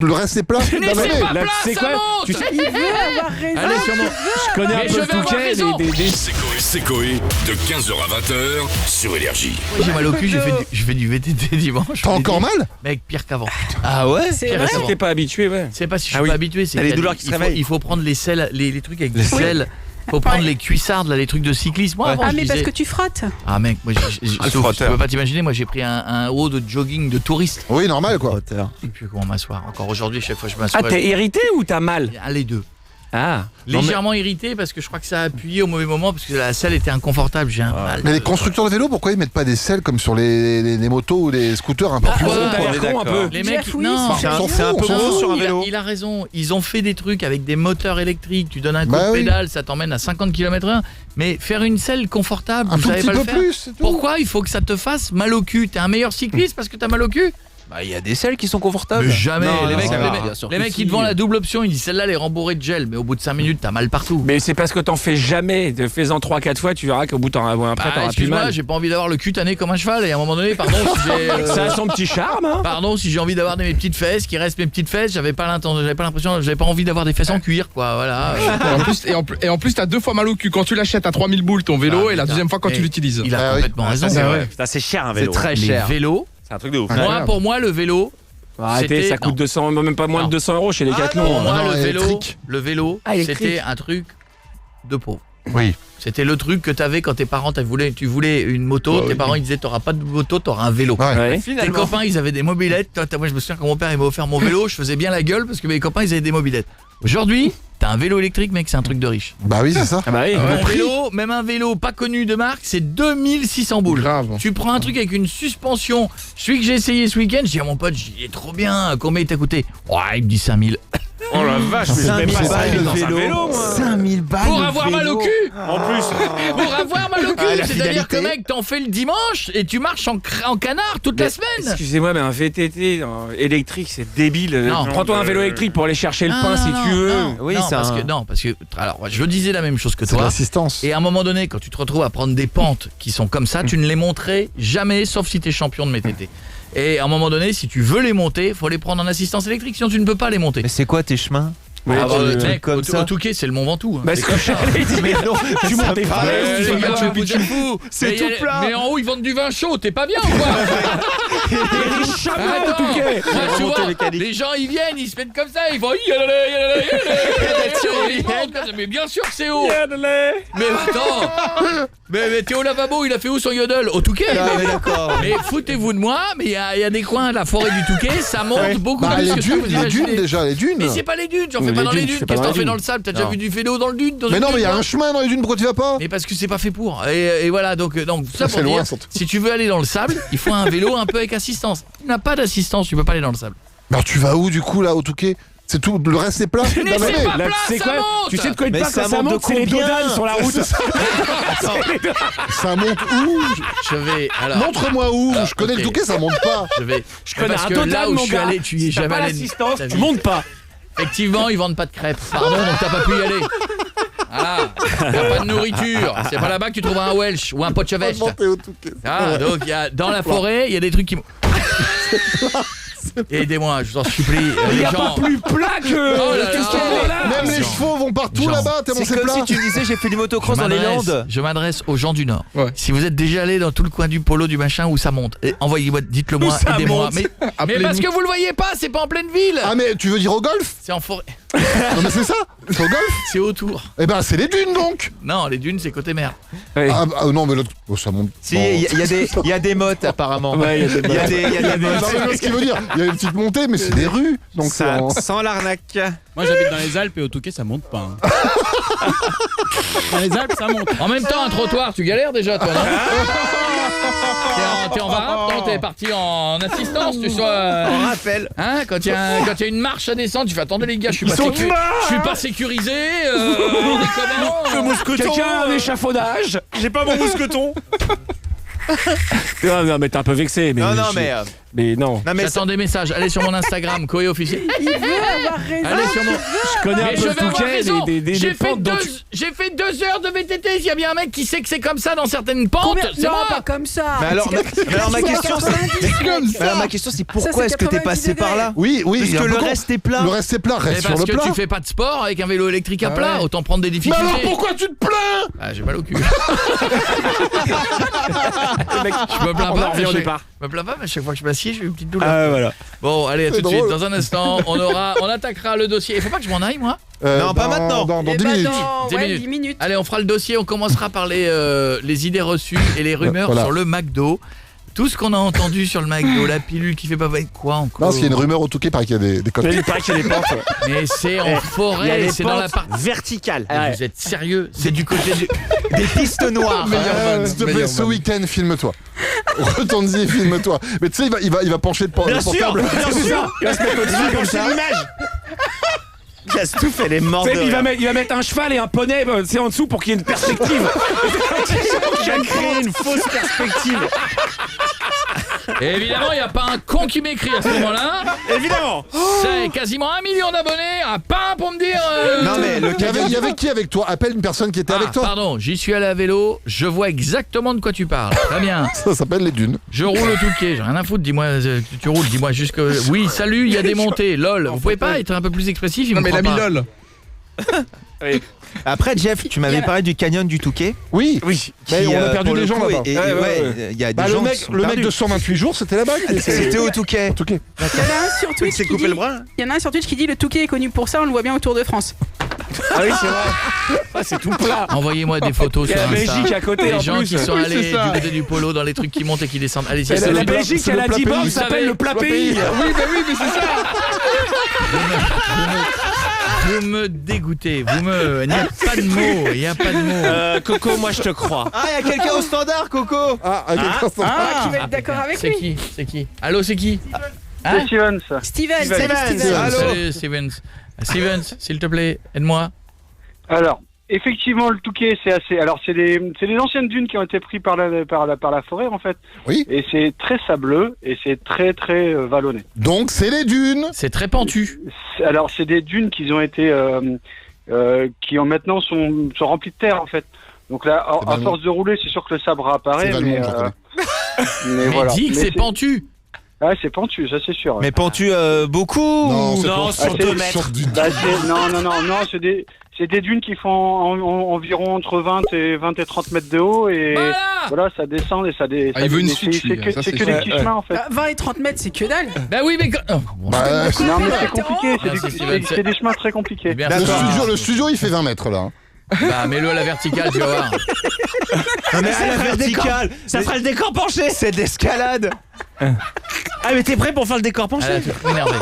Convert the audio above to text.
Le reste c'est plat. Mais c'est pas plat, c'est ça quoi monte. Tu sais, il veut avoir raison. Allez, sûrement. Je connais un Mais peu je le vais avoir Touquet. raison. C'est Coé, de 15h à 20h sur Énergie. Moi, j'ai mal au cul, je fais du VTT dimanche. T'as encore mal? Mec, pire qu'avant. Ah ouais. C'est Pire vrai. qu'avant. T'es pas habitué, ouais. C'est pas si je Ah suis oui. pas habitué, c'est T'as les qu'il y a douleurs des- qui se réveillent. il faut prendre les selles, les trucs avec des selles. Faut prendre les cuissardes, là, les trucs de cyclisme. Moi, avant, Ah je mais parce disais- que tu frottes. Ah mec, moi, sauf, tu frotteur. peux pas t'imaginer, moi j'ai pris un haut de jogging de touriste. Oui, normal quoi. Et puis comment m'asseoir. Encore aujourd'hui, chaque fois que je m'assois. Ah, t'es irrité ou t'as mal? Les deux. Ah. Légèrement irrité parce que je crois que ça a appuyé au mauvais moment parce que la selle était inconfortable. J'ai un mal. Mais les constructeurs de vélos, pourquoi ils mettent pas des selles comme sur les motos ou les scooters un peu plus Pourquoi gros, T'as quoi? l'air con un peu. Les Jeff, mecs, oui, non, c'est on s'en sérieux. fout, on s'en fout. sur un vélo. Il a raison. Ils ont fait des trucs avec des moteurs électriques. Tu donnes un coup Bah de oui. pédale, ça t'emmène à 50 km/h. Mais faire une selle confortable, Un vous tout savez petit pas peu le faire. plus, c'est tout. Pourquoi il faut que ça te fasse mal au cul? T'es un meilleur cycliste parce que t'as mal au cul? Bah, il y a des selles qui sont confortables. Mais jamais. Non, les non, mecs, ça les va, mecs- bien sûr les que mecs, si. ils te vendent la double option. Ils disent celle-là, elle est rembourrée de gel. Mais au bout de 5 minutes, t'as mal partout. Mais c'est parce que t'en fais jamais. Fais-en 3-4 fois, tu verras qu'au bout après Bah, t'auras plus excuse-moi, mal. j'ai pas envie d'avoir le cul tanné comme un cheval. Et à un moment donné, pardon, si j'ai, Ça a son petit charme, hein. pardon, si j'ai envie d'avoir mes petites fesses, qui restent mes petites fesses, j'avais pas l'impression, j'avais pas envie d'avoir des fesses en cuir, quoi. Voilà. Et en plus, t'as 2 fois mal au cul quand tu l'achètes à 3000 boules ton vélo Ah, et la putain. deuxième fois quand Et tu l'utilises. Il a Ah oui. complètement raison. c'est vrai. Putain, c'est cher un C'est vélo. très Les cher. Vélo. C'est un truc de ouf. Incroyable. Pour moi, le vélo. Arrêtez, C'était- ça coûte non. 200, même pas moins Non. de 200 euros chez les Pour Decathlon. moi, non, le vélo, électrique. c'était un truc de pauvre. Oui. C'était le truc que t'avais quand tes parents tu voulais une moto, tes parents ils disaient t'auras pas de moto, t'auras un vélo. Ouais. Ouais. Tes copains ils avaient des mobylettes. Moi je me souviens quand mon père il m'a offert mon vélo, je faisais bien la gueule parce que mes copains ils avaient des mobylettes. Aujourd'hui, t'as un vélo électrique mec, c'est un truc de riche. Bah oui, c'est ça. Ah bah oui. Mon vélo, même un vélo pas connu de marque, c'est 2600 boules. Grave. Tu prends un truc avec une suspension. Celui que j'ai essayé ce week-end, je dis à mon pote, il est trop bien. Combien il t'a coûté? Ouais, il me dit 5000. Oh la vache, mais je vais pas ça dans un vélo, moi. 5000 balles. Pour avoir mal au cul. En plus. Pour avoir mal au cul. Ah, la C'est-à-dire que fidélité. mec, t'en fais le dimanche et tu marches en canard toute la semaine. Excusez-moi, mais un VTT électrique, c'est débile. Non. Prends-toi un vélo électrique pour aller chercher le pain si tu veux. Oui, parce que alors je disais la même chose que C'est de toi. l'assistance. Et à un moment donné, quand tu te retrouves à prendre des pentes qui sont comme ça, tu ne les monterais jamais, sauf si tu es champion de VTT. Et à un moment donné, si tu veux les monter, faut les prendre en assistance électrique, sinon tu ne peux pas les monter. Mais c'est quoi tes chemins? Ouais, Ah, tu- bah, mec, comme ça. au Touquet, c'est le Mont Ventoux. Hein. Bah, C'est ce que j'allais dire. Mais non, Tu montes tes pas. falaises, tu les fais gars, pas de vous êtes fous. C'est Mais tout y a- plat. Mais en haut, ils vendent du vin chaud, t'es pas bien ou quoi? chameaux, Attends, Touquet. moi, tu Remontée vois, mécanique. les gens ils viennent, ils se mettent comme ça, ils vont ils montent comme ça. Mais bien sûr que c'est haut. Mais attends, mais Théo Lavabo, il a fait où son yodel? Au Touquet. mais d'accord. Mais foutez-vous de moi, mais il y a des coins de la forêt du Touquet, ça monte beaucoup Bah plus les que ce que dunes, vous les imaginez. dunes déjà, les dunes. Mais c'est pas les dunes, j'en fais Mais pas les dans les dunes, tu dunes. fais pas Qu'est-ce que dans t'en les fais dans dunes. le sable? T'as déjà Non. vu du vélo dans le dune? Mais non, mais il y a un chemin dans les dunes, pourquoi tu vas pas? Mais parce que c'est pas fait pour. Et voilà, donc ça C'est pour loin, dire, surtout. si tu veux aller dans le sable, il faut un vélo un peu avec assistance. Tu n'as pas d'assistance, tu peux pas aller dans le sable. Alors tu vas où du coup là au Touquet? C'est tout, le reste c'est plat? Mais Bah, c'est mais- pas Là, plat, tu sais ça quoi monte. Tu sais de quoi il Mais parle ça quand ça monte de monte, c'est les combien dodanes sur la route. Ça monte où? Je vais alors. Montre-moi où. Je connais ok. le Touquet, ça monte pas. Je vais. Je connais parce un que dodane, là où mon je suis gars. allé, tu y es Si t'as jamais pas allé. l'assistance, T'as tu vu. montes pas. Effectivement, ils vendent pas de crêpes. Pardon, donc t'as pas pu y aller. Voilà. T'as pas de nourriture. C'est pas là-bas que tu trouves un Welsh ou un pot de chevêche. Monter au Touquet. Ah, donc dans la forêt, il y a des trucs qui. Aidez-moi, je vous en supplie. Il Les n'y a gens. pas plus plat que Oh là le là. Touquet, là. Même les chevaux vont partout Genre, là-bas, tellement C'est c'est comme plat. si tu me disais j'ai fait du motocross dans les Landes. Je m'adresse aux gens du Nord. Ouais. Si vous êtes déjà allé dans tout le coin du polo du machin où ça monte, envoyez-moi, dites-le moi, Où ça aidez-moi. monte. Mais Appelez-nous. parce que vous le voyez pas, c'est pas en pleine ville. Ah mais tu veux dire au golf? C'est en forêt. Non mais c'est ça. C'est au golf? C'est autour. Eh ben c'est les dunes donc. Non, les dunes, c'est côté mer. Ouais. Ah non mais l'autre, oh, ça monte. Si, Bon. il y a des mottes apparemment. Ouais, il y a des Il y a des Non, mais mottes. je vois ce qu'il veut dire. Il y a une petite montée, mais c'est des rues. Donc c'est en- Sans l'arnaque. Moi j'habite dans les Alpes et au Touquet ça monte pas. Hein. Dans les Alpes ça monte. En même temps, un trottoir, tu galères déjà, toi, non? T'es en varap, non? T'es parti en assistance, tu sois. On rappelle. Hein, quand il y a une marche à descendre, tu fais attendez les gars, je suis pas sécurisé. On est comment? Quelqu'un a un échafaudage. J'ai pas mon mousqueton. Non, mais t'es un peu vexé. Mais Non, mais Mais non. Non mais J'attends des messages. Allez sur mon Instagram, Koé officiel. Il veut avoir raison. Allez sur mon. Je connais un Mais peu je le vais avoir Touquet, raison. des J'ai fait, pentes dont tu... j'ai fait 2 heures de VTT. S'il y a bien un mec qui sait que c'est comme ça dans certaines pentes, Combien c'est Non, moi. pas comme ça. Mais alors, ma question c'est pourquoi est-ce que t'es passé par là? Oui, Parce il y a que un le peu con. reste est plat. Le reste est plat, Mais reste sur parce le que plat. tu fais pas de sport avec un vélo électrique à plat, autant prendre des Mais difficultés. alors pourquoi tu te plains? Ah, j'ai mal au cul. Je me plains On pas. en mais revient au je départ. me plains pas, mais à chaque fois que je m'assieds, j'ai une petite douleur. Ah voilà. Bon, allez, à tout C'est de suite. drôle. Dans un instant, on attaquera le dossier. Il faut pas que je m'en aille, moi. Non, pas maintenant. Dans Eh 10 ben, minutes. dans 10 ouais, minutes. 10 minutes. Allez, on fera le dossier. On commencera par les idées reçues et les rumeurs Voilà. sur le McDo. Tout ce qu'on a entendu sur le McDo, la pilule qui fait pas quoi encore. Non, parce qu'il y a une rumeur au Touquet, paraît qu'il y a des cotes. Il paraît qu'il y a des pentes. Ouais. Mais c'est en forêt, c'est dans la partie. verticale. Mais vous êtes sérieux? C'est du côté du. Des pistes noires. S'il te plaît, ce week-end, filme-toi. Retourne-y et filme-toi. Mais tu sais, il va pencher le Bien sûr, portable. bien sûr. Il va se mettre au-dessus comme ça. Casse-tout, elle est morte. Tu sais, il va mettre un cheval et un poney c'est en dessous pour qu'il y ait une perspective. Il a créé une fausse perspective. Et évidemment, il n'y a pas un con qui m'écrit à ce moment-là. Évidemment. C'est quasiment 1 million d'abonnés. Pas un pour me dire. Non mais le Il y avait qui avec toi? Appelle une personne qui était avec toi. Pardon, j'y suis allé à vélo. Je vois exactement de quoi tu parles. Très bien. Ça s'appelle les dunes. Je roule au Touquet, j'ai rien à foutre, dis-moi, tu roules, dis-moi juste que... Oui, salut, il y a des montées, lol. Vous pouvez pas être un peu plus expressif, il Non, me mais croit il a mis pas. lol. Après Jeff, tu m'avais parlé du canyon du Touquet. Oui. Oui. Mais qui, on a perdu pour des le gens coup, là-bas. Ouais, il y a des gens qui sont Le mec perdus. de 128 jours, c'était là-bas. C'était au Touquet. Touquet. Il y en a un sur Twitch s'est qui coupé dit- le bras. Il y en a un sur Twitch qui dit le Touquet est connu pour ça, on le voit bien au Tour de France. Ah oui, c'est vrai. Ah, c'est tout plat. Envoyez-moi des photos Il y sur a la Insta. Belgique à côté Les en gens plus. qui sont Oui, allés c'est ça. du côté du polo dans les trucs qui montent et qui descendent. Allez-y, Et c'est la le- Belgique, c'est elle le a plat 10 pays. bornes, Vous ça savez, s'appelle le plat pays. Oui, mais c'est ça. Vous me dégoûtez, il n'y a pas de mots, il n'y a pas de mots. Coco, moi je te crois. Ah, il y a quelqu'un au standard, Coco. Ah, avec Qui va être d'accord avec C'est lui. qui Allô, c'est qui? C'est Steven, ça. Steven, Steven. salut Steven. Allô. Salut, Stevens. Stevens, s'il te plaît, aide-moi. Alors, effectivement, le Touquet, c'est assez. Alors, c'est des anciennes dunes qui ont été prises par la forêt, en fait. Oui. Et c'est très sableux et c'est très, très vallonné. Donc c'est les dunes. C'est très pentu. Alors, c'est des dunes qui ont été. Qui ont maintenant sont remplies de terre, en fait. Donc là, C'est à Valmont. force de rouler, c'est sûr que le sabre C'est apparaît. Valmont, Mais, je reconnais. mais Mais voilà. dis que Mais c'est pentu. Ah, c'est pentu, ça c'est sûr. ouais. Mais pentu beaucoup Non, ou- c'est Non, pour- sur c'est- 2 mètres. sur du- Bah, non, c'est des dunes qui font environ entre 20 et 30 mètres de haut et voilà, ça descend et ça descend. Ah, il veut une suite, C'est lui, que, ça, c'est c'est que sûr. des petits chemins en fait. Bah, 20 et 30 mètres, c'est que dalle. Bah oui, mais... Oh, bon, Bah, Non, mais c'est compliqué, Ah, c'est Steven, c'est des chemins très compliqués. bien le, sûr. le studio, il fait 20 mètres là. Bah mets-le à la verticale, tu vas voir. Non, mais à la verticale, ça fera le décor penché. C'est d'escalade. Ah mais t'es prêt pour faire le décor penché? Ah, là, tu m'énerves.